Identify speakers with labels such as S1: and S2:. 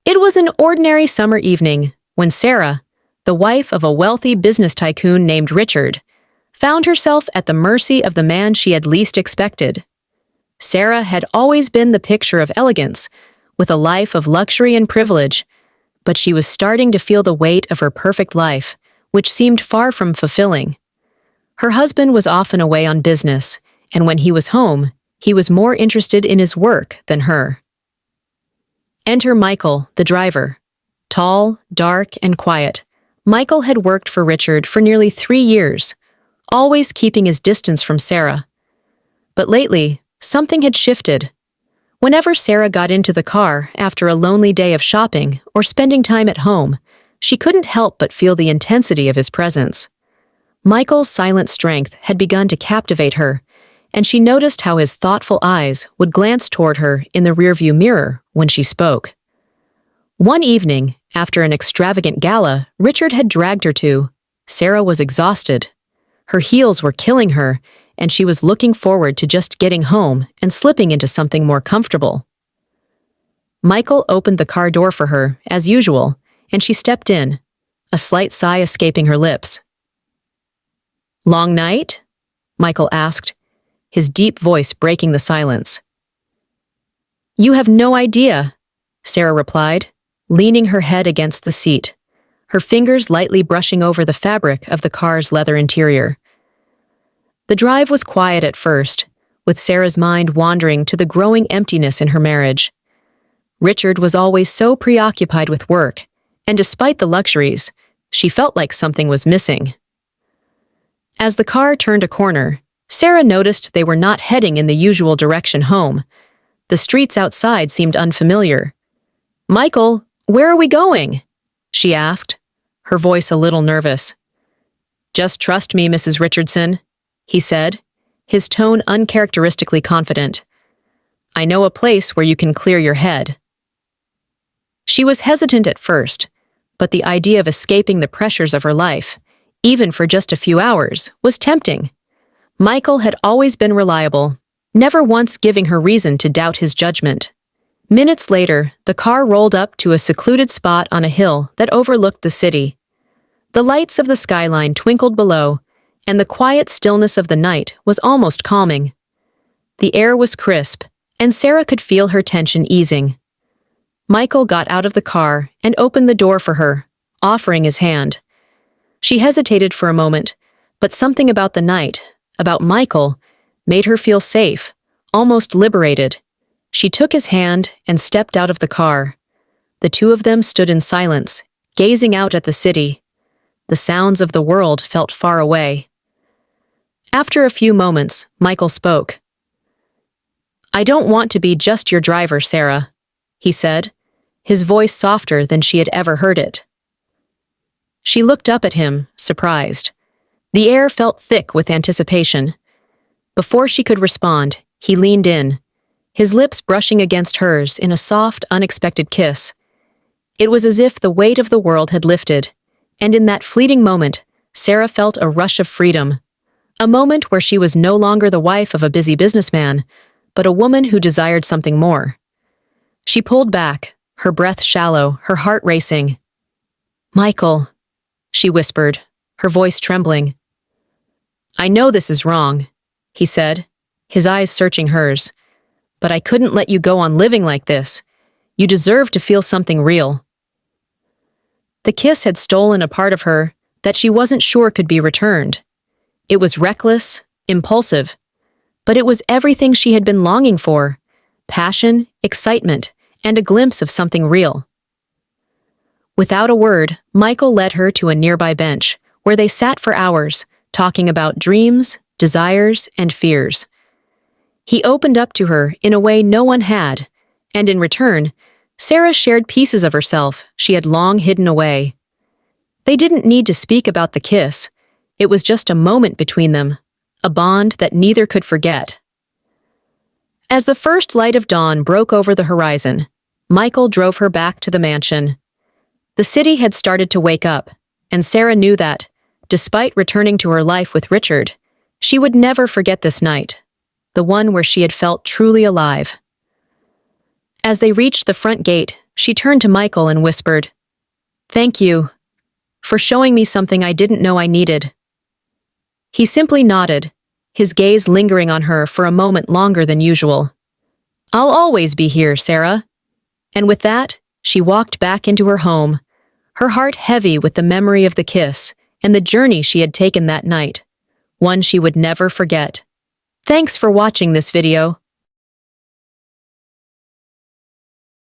S1: It was an ordinary summer evening when Sarah, the wife of a wealthy business tycoon named Richard, found herself at the mercy of the man she had least expected. Sarah had always been the picture of elegance, with a life of luxury and privilege, but she was starting to feel the weight of her perfect life, which seemed far from fulfilling. Her husband was often away on business, and when he was home, he was more interested in his work than her. Enter Michael, the driver. Tall, dark, and quiet, Michael had worked for Richard for nearly 3 years, always keeping his distance from Sarah. But lately, something had shifted. Whenever Sarah got into the car after a lonely day of shopping or spending time at home, she couldn't help but feel the intensity of his presence. Michael's silent strength had begun to captivate her, and she noticed how his thoughtful eyes would glance toward her in the rearview mirror when she spoke. One evening, after an extravagant gala Richard had dragged her to, Sarah was exhausted. Her heels were killing her, and she was looking forward to just getting home and slipping into something more comfortable. Michael opened the car door for her, as usual, and she stepped in, a slight sigh escaping her lips. "Long night?" Michael asked, his deep voice breaking the silence. "You have no idea," Sarah replied, leaning her head against the seat, her fingers lightly brushing over the fabric of the car's leather interior. The drive was quiet at first, with Sarah's mind wandering to the growing emptiness in her marriage. Richard was always so preoccupied with work, and despite the luxuries, she felt like something was missing. As the car turned a corner, Sarah noticed they were not heading in the usual direction home. The streets outside seemed unfamiliar. "Michael, where are we going?" she asked, her voice a little nervous. "Just trust me, Mrs. Richardson," he said, his tone uncharacteristically confident. "I know a place where you can clear your head." She was hesitant at first, but the idea of escaping the pressures of her life, even for just a few hours, was tempting. Michael had always been reliable, never once giving her reason to doubt his judgment. Minutes later, the car rolled up to a secluded spot on a hill that overlooked the city. The lights of the skyline twinkled below, and the quiet stillness of the night was almost calming. The air was crisp, and Sarah could feel her tension easing. Michael got out of the car and opened the door for her, offering his hand. She hesitated for a moment, but something about the night, about Michael, made her feel safe, almost liberated. She took his hand and stepped out of the car. The two of them stood in silence, gazing out at the city. The sounds of the world felt far away. After a few moments, Michael spoke. "I don't want to be just your driver, Sarah," he said, his voice softer than she had ever heard it. She looked up at him, surprised. The air felt thick with anticipation. Before she could respond, he leaned in, his lips brushing against hers in a soft, unexpected kiss. It was as if the weight of the world had lifted, and in that fleeting moment, Sarah felt a rush of freedom. A moment where she was no longer the wife of a busy businessman, but a woman who desired something more. She pulled back, her breath shallow, her heart racing. "Michael," she whispered, her voice trembling. "I know this is wrong," he said, his eyes searching hers. "But I couldn't let you go on living like this. You deserve to feel something real." The kiss had stolen a part of her that she wasn't sure could be returned. It was reckless, impulsive, but it was everything she had been longing for: passion, excitement, and a glimpse of something real. Without a word, Michael led her to a nearby bench, where they sat for hours, talking about dreams, desires, and fears. He opened up to her in a way no one had, and in return, Sarah shared pieces of herself she had long hidden away. They didn't need to speak about the kiss. It was just a moment between them, a bond that neither could forget. As the first light of dawn broke over the horizon, Michael drove her back to the mansion. The city had started to wake up, and Sarah knew that, despite returning to her life with Richard, she would never forget this night, the one where she had felt truly alive. As they reached the front gate, she turned to Michael and whispered, "Thank you for showing me something I didn't know I needed." He simply nodded, his gaze lingering on her for a moment longer than usual. "I'll always be here, Sarah." And with that, she walked back into her home, her heart heavy with the memory of the kiss and the journey she had taken that night, one she would never forget. Thanks for watching this video.